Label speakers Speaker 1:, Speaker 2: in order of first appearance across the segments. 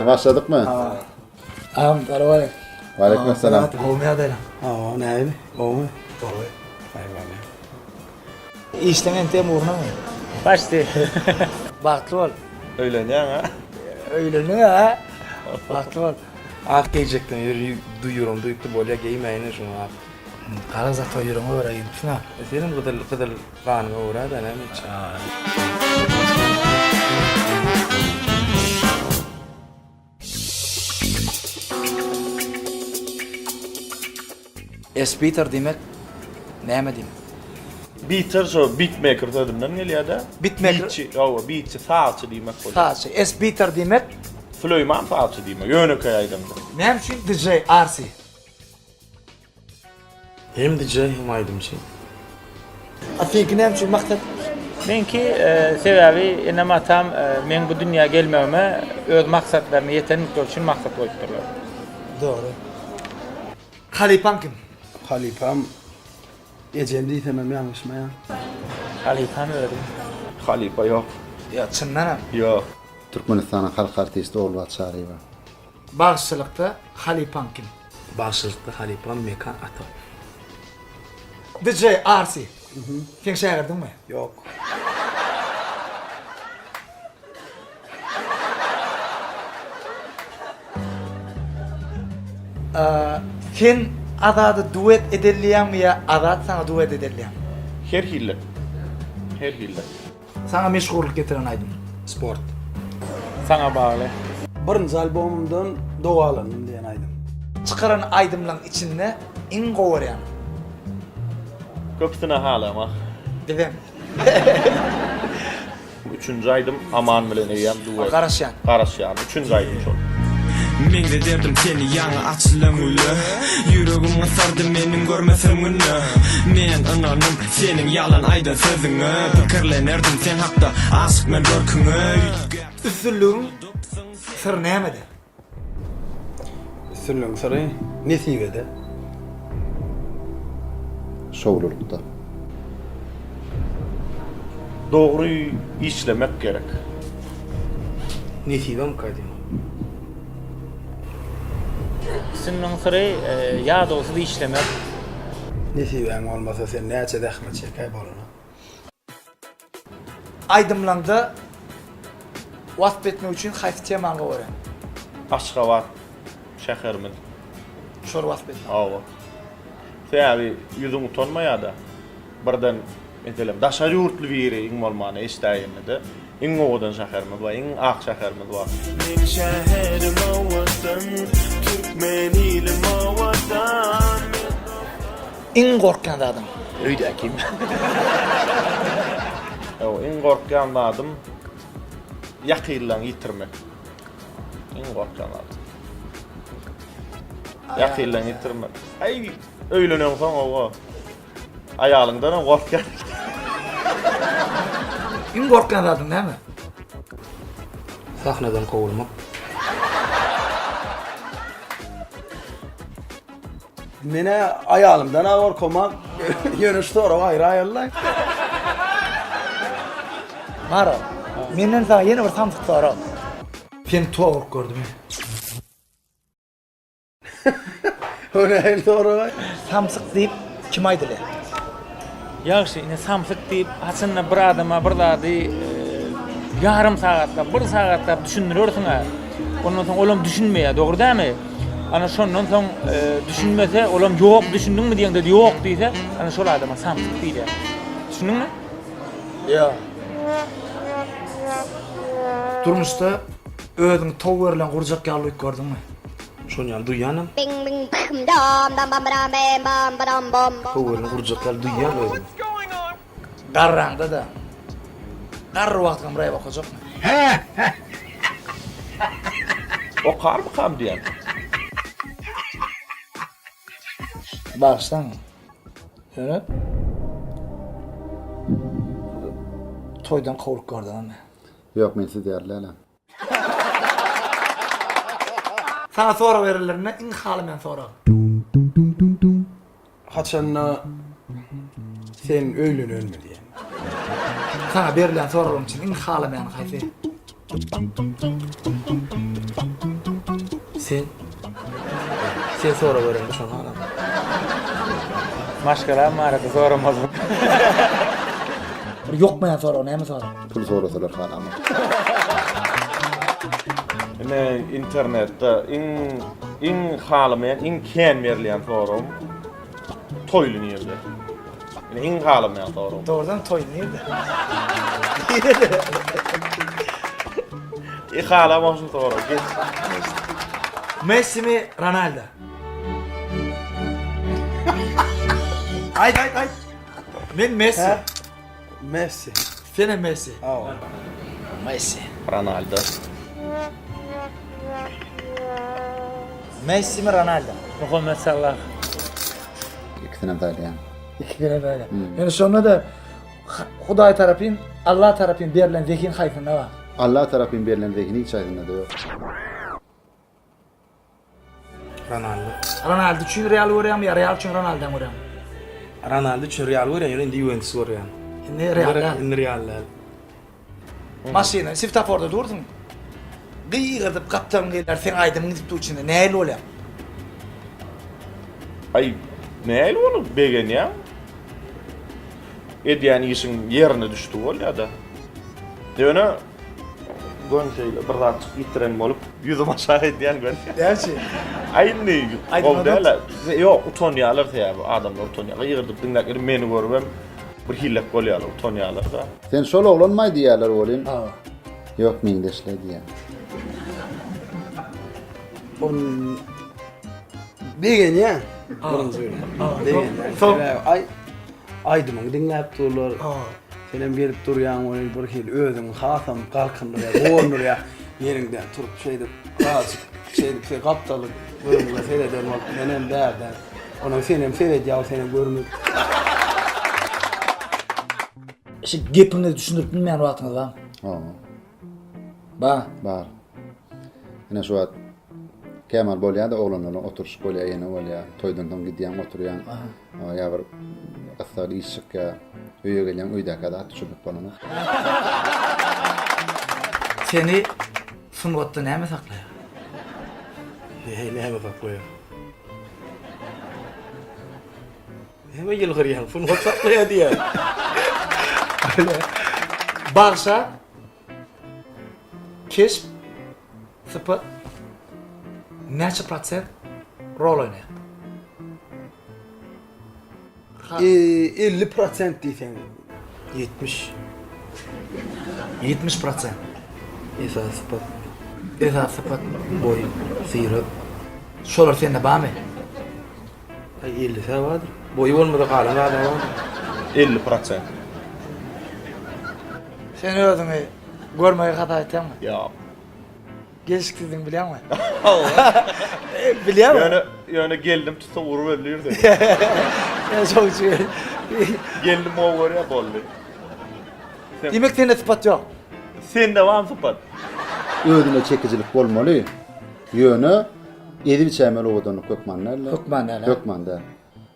Speaker 1: Başladık mı?
Speaker 2: Ağam tarvay.
Speaker 1: Aleykümselam.
Speaker 2: Olmaya da.
Speaker 3: Neydi? O mu?
Speaker 2: Doğru.
Speaker 3: Hayvan.
Speaker 2: İşlemen tem uğruna mı?
Speaker 4: Başta.
Speaker 2: Baktı ol.
Speaker 4: Öyle ne ha?
Speaker 2: Öyle ne ha? Baktı ol.
Speaker 3: Ak giyecektim. Duyuyorum. Duyup da böyle giymeyene şunu ak.
Speaker 2: Karaza toyurum öğreneyim. Şuna.
Speaker 3: Senin kıdıl kanıma uğra da ne mi?
Speaker 2: Speeder demek näme demek?
Speaker 4: Beater så beatmaker tadımdan geliyor da.
Speaker 2: Beatmaker.
Speaker 4: Beatçi, ja, beatçi, falçı demek oluyor.
Speaker 2: Sadece speeder demek
Speaker 4: Flöyman falçı demek. Yönü kayaydımda.
Speaker 2: näme üçün DJ RC.
Speaker 3: Hem DJ hem aydımcı.
Speaker 2: Afinki näme üçün maksat?
Speaker 5: Menki sebebi enama tam men bu dünya gelmeme öz maksatlarını yetenlik için maksat koyupdurlar.
Speaker 2: Doğru. Halipan kim?
Speaker 3: Halifam. Ecem değil tamam yanlış mı ya?
Speaker 5: Halifan öyle.
Speaker 4: Halifa yok.
Speaker 2: Ya çınlanam.
Speaker 4: Yok.
Speaker 1: Türkmenistan'ın halk artisti Olvat Şarı'yı var.
Speaker 2: Bağışçılıkta Halipan kim?
Speaker 3: Başlıkta Halifam mekan atam.
Speaker 2: DJ RC. Sen şahirdin mi?
Speaker 3: Yok.
Speaker 2: Sen adadı duet edelliyen mi ya adat sana duet edelliyen?
Speaker 4: Her hille. Her hille.
Speaker 2: Sana meşguluk getiren aydın.
Speaker 3: Sport.
Speaker 5: Sana bağlı.
Speaker 3: Birinci albümümden Doğalanım diyen aydım.
Speaker 2: Çıkaran aydımlan içinde in govaryan.
Speaker 4: Köpüsüne hala ama.
Speaker 2: Dedem.
Speaker 4: Üçüncü aydım aman bilen eyem duvet.
Speaker 2: Karasyan.
Speaker 4: Karasyan. Üçüncü aydım çok.
Speaker 6: Mengde derdim seni yana açılan ulu Yüreğime sardı menin görmesem ünlü Men ananım senin yalan aydın sözünü Fikirlenerdim sen hakta aşık men görkünü
Speaker 2: Üstünlüğün sır neyemedi?
Speaker 3: Sürlüğün sarı Nesivede.
Speaker 1: Şovlulukta.
Speaker 4: Doğru işlemek gerek.
Speaker 3: Nesivem kaydım.
Speaker 5: Sizin sıra ya da olsa da işlemek.
Speaker 3: Nesivem olmasa sen ne açı dehmet çekay boluna.
Speaker 2: Aydımlanda vasp etme için hayf temanı govaryan.
Speaker 4: Aşka var. Şekermin.
Speaker 2: Şor vasp etme.
Speaker 4: Ava. Sebebi yüzüm utanma ya da. Birden edelim. Daşar yurtlu biri in olmanı istəyinli de. İn oğudan şekermi var. İn ak şekermi var.
Speaker 6: Men şehrim o vatan Türkmenilim o vatan
Speaker 2: İn korkan da adam.
Speaker 3: Öyle kim?
Speaker 4: O in korkan adım yakıyla yitirmek. In korkan adım. Yakıyla yitirmek. Ay öylenen son o. Ayalından korkan.
Speaker 2: İn korkan da adam değil mi?
Speaker 3: Sahnadan kovulmak. Mene ayalımdan ağır komak yönüştü oraya ayrı ayarlar.
Speaker 2: Maro. Menden sana yeni bir samtık soru. Sen tuğuk gördüm.
Speaker 3: Öyle el doğru.
Speaker 2: Samtık deyip kim aydılar?
Speaker 5: Yaxşı, yine samsık deyip haçınla bir adama bir dadı yarım saatlap, bir saatlap düşündürüyorsun ha. Ondan sonra olam düşünmeye, doğru değil mi? Ana şondan sonra düşünmese, olam yok düşündün mü diyen de yok deyse, ana şol adama samsık deydi. Düşündün mü?
Speaker 2: Ya. Durmuşta ödün tav verilen kurcak yağlıyık gördün mü?
Speaker 3: Şonyan duyanım.
Speaker 7: Bing bing bam dam dam bam bam bam bam bam bam.
Speaker 3: Kovulun kurcaklar duyan öyle.
Speaker 2: Qarranda da. Qarr vaqtdan buraya bakacak mı?
Speaker 4: O kar mı kam diyen?
Speaker 2: Bağıştan. Öyle. Toydan kovuluk gördün mü?
Speaker 1: Yok men siz değerli lan.
Speaker 2: Sana sonra verirlerine in halimen sonra.
Speaker 3: Haçanna sen öylün ölme diye.
Speaker 2: Sana verilen soralım için in halimen hayfi.
Speaker 3: Sen sonra görelim şunu anam.
Speaker 5: Maşgala marada soramaz mı?
Speaker 2: Yokmayan sonra näme sonra?
Speaker 1: Pul sorasalar halama.
Speaker 4: Ne internette in halamayan, in ken berleyen forum toylun yerde. In halamayan forum.
Speaker 2: Doğrudan toy nerede?
Speaker 4: Halamasın forum. Geç.
Speaker 2: Messi mi Ronaldo? Haydi. Ben Messi.
Speaker 3: Messi.
Speaker 2: Sen Messi. Messi.
Speaker 4: Ronaldo.
Speaker 2: Messi mi Ronaldo?
Speaker 5: Muhammed Salah.
Speaker 1: İkisine daylayan.
Speaker 2: İki kere böyle. Yani sonra da Huday tarafın, Allah tarafın berilen zekin hayfında var.
Speaker 1: Allah tarafın berilen zekini hiç aydınladı yok.
Speaker 2: Ronaldo için Real vuruyor mu ya Real için Ronaldo'dan vuruyor mu?
Speaker 3: Ronaldo için Real vuruyor, indi Juventus vuruyor.
Speaker 2: Şimdi Real'da.
Speaker 3: İndi Real'da.
Speaker 2: Masina, Siftapor'da durdun. Gıyırdıp kaptan gelirler, sen aydın gidip de içinde. Neyle oluyor?
Speaker 4: Ay neyle onu begen ya? Ediyen iyisin yerine düştü ol ya da. Döne gön şeyle bir zat gittiren olup yüzüm aşağı ediyen gön.
Speaker 2: Gerçi.
Speaker 4: Aynı
Speaker 2: Aydın
Speaker 4: o
Speaker 2: adam.
Speaker 4: derler. Yok utanyalar ya adamlar utanyalar. Yığırdıp dinlerken meni görüp bir hillek golyalar utanyalar da.
Speaker 1: Sen şol oğlan may diýerler oğlum.
Speaker 2: Aa.
Speaker 1: Yok mingdeşle diýen.
Speaker 3: On Begen ya. Birinci öyle. Begen.
Speaker 2: Son.
Speaker 3: Aydımın dinläp durlar. Senem gelip durýan oly bir hil özüm hasam kalkındyr ya, gowndur ya. Yerinden turup şeyde azıcık şeyde kaptalyk bölümde seyreder bak menem derden. Onu senem seyredýär, senem görmek.
Speaker 2: İşte gepini düşündürüp bilmeyen vaktiniz var mı?
Speaker 1: Ha,
Speaker 2: Ba.
Speaker 1: bar. Ene şu at Kemal bolýa da oğlan oturuş bolýa ýene bolýa. Toýdan soň gidýän oturýan. Ya bir asar işik ya. Öýe gelýän öýde kadar çöpüp bolany.
Speaker 2: Seni sunwatda näme saklaýar?
Speaker 3: Näme saklaýar? Näme ýylgyrýan, fun saklaýar diýär.
Speaker 2: Bağsa, kesp, sıfır, neçe prosent rol oynayan?
Speaker 3: 50% diýsen 70
Speaker 2: 70%.
Speaker 3: esas sıfat.
Speaker 2: Esas sıfır.
Speaker 3: Boy, syrap.
Speaker 2: Şolar sende bağ mı?
Speaker 3: 50 vardır. Boyu olmadı kalan adam var.
Speaker 4: 50%.
Speaker 2: Sen özüňi görmegi hata etýän mi?
Speaker 4: Ya.
Speaker 2: Geçikdiň bilýän mi? Bilýän mi?
Speaker 4: Yani geldim tuta vurup öldürürdü.
Speaker 2: Ben çok şey.
Speaker 4: Geldim o oraya boldu.
Speaker 2: Demek sende sıfat yok.
Speaker 4: Sen de var sıfat.
Speaker 1: Ödüne çekicilik bolmaly. Ýöne edip çämeli odan kökmanlarla.
Speaker 2: Hökmanlarla.
Speaker 1: Hökmanda.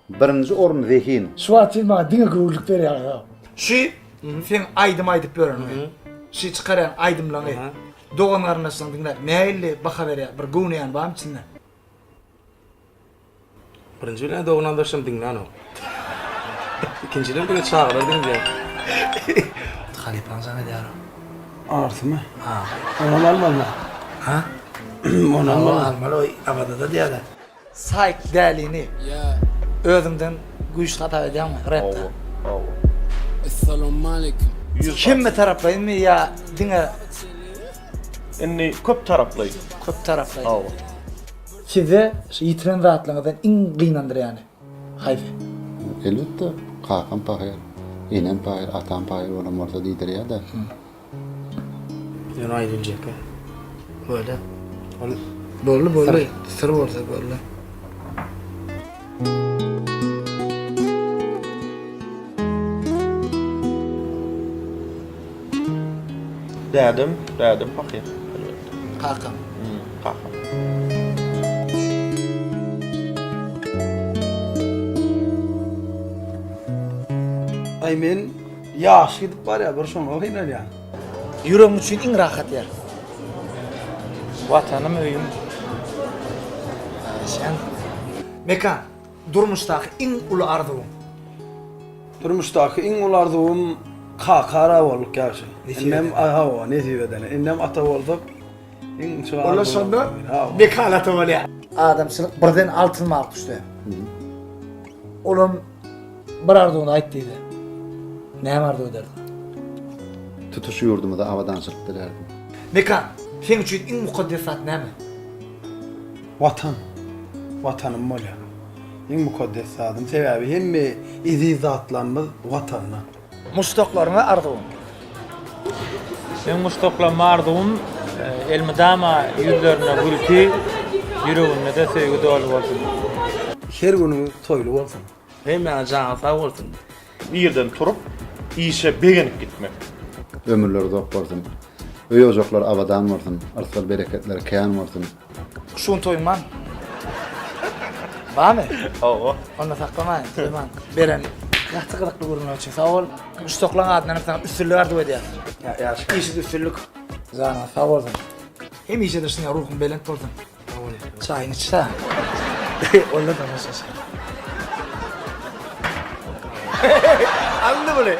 Speaker 1: Birinji orun zehin.
Speaker 2: Şu an sen bana dine gururluk berýär ya. Şu sen aydım berýän. Şu çıkaran aydımlaňy. Doğanlaryna soň dinler. Näille baka berýär. Bir gownayan barmy içinde?
Speaker 3: Birinci bilen doğunandaşım dinlen o. İkinciler bile çağırır dinle.
Speaker 2: Halipan sana diýär.
Speaker 3: Arsı mı?
Speaker 2: Ha.
Speaker 3: Onu almalı.
Speaker 2: Ha?
Speaker 3: Onu almalı.
Speaker 2: Almalı abada da diýär. Sayk dälini. Özüňden güýçli hata edýärmi? Repta.
Speaker 6: Assalamu alaikum.
Speaker 2: Kimme taraplaymy ya dine
Speaker 4: Inni köp taraply.
Speaker 2: köp taraplaymy?
Speaker 4: Aw.
Speaker 2: Size şu yitiren zatlaňyzdan iň gynandyr ýani. Haýfy.
Speaker 1: Elbette. Kakan pahyr. Inen pahyr, atan pahyr bolan bolsa diýdir ya da.
Speaker 3: Yani ayrılacak ha.
Speaker 2: Böyle.
Speaker 3: Onu
Speaker 2: Böyle. Sır bolsa böyle.
Speaker 4: Dädim pahyr.
Speaker 2: Kakam.
Speaker 4: Kakam.
Speaker 3: ay men yaş gidip var ya bir şoňa okynar ya.
Speaker 2: Yüreğim üçün iň rahat yer.
Speaker 5: Vatanım, öyüm.
Speaker 2: Sen Mekan, durmuşdaki iň uly arzuwuň.
Speaker 3: Durmuşdaki iň ulardygyň kakara bolup ýaşy.
Speaker 2: Nesi
Speaker 3: Innem
Speaker 2: bedene?
Speaker 3: aha nesi bedene. Innem ata boldup iň şu
Speaker 2: Ola sonda Mekan ata bolýar. Adamçylyk birden altynmak düşdi. Olam bir arzuwuny aýtdydy. Näme arzuw derdi?
Speaker 1: Tutuş yurdumda avadan sırtdılardım.
Speaker 2: Mekan, sen üçin iň mukaddesat näme?
Speaker 3: Vatan. Vatanım bolýar. Iň mukaddes zadım. Sebäbi hemme izi zatlarymyz watanna.
Speaker 2: Mustaqlaryňa arzuwuň.
Speaker 5: Ben muştoklanma arzuwum elmidama yüzlerine gülki, yüreğine de sevgi dolu bolsun.
Speaker 3: Her günü toylu bolsun.
Speaker 8: Hemme jana sağ bolsun.
Speaker 4: Bir yerden turup işe begenip gitmek.
Speaker 1: Ömürleri dop bolsun. Öýe ojoklar avadan bolsun. Arsal bereketler kän bolsun.
Speaker 2: Şun toyman. Bamy?
Speaker 4: Oo.
Speaker 2: Onda saklamayın, Süleyman. Beren, yaxşı qılıqlı görünüyor için. Sağ ol. Mustaqlan adından sana üstünlük arzu ediyar.
Speaker 3: Ýaşy.
Speaker 2: İşi üstünlük. Zana, sağ olsun. Hem iyice dersin ya, ruhum belent olsun. Çayını iç ha. Ola da nasıl? Anladın mı?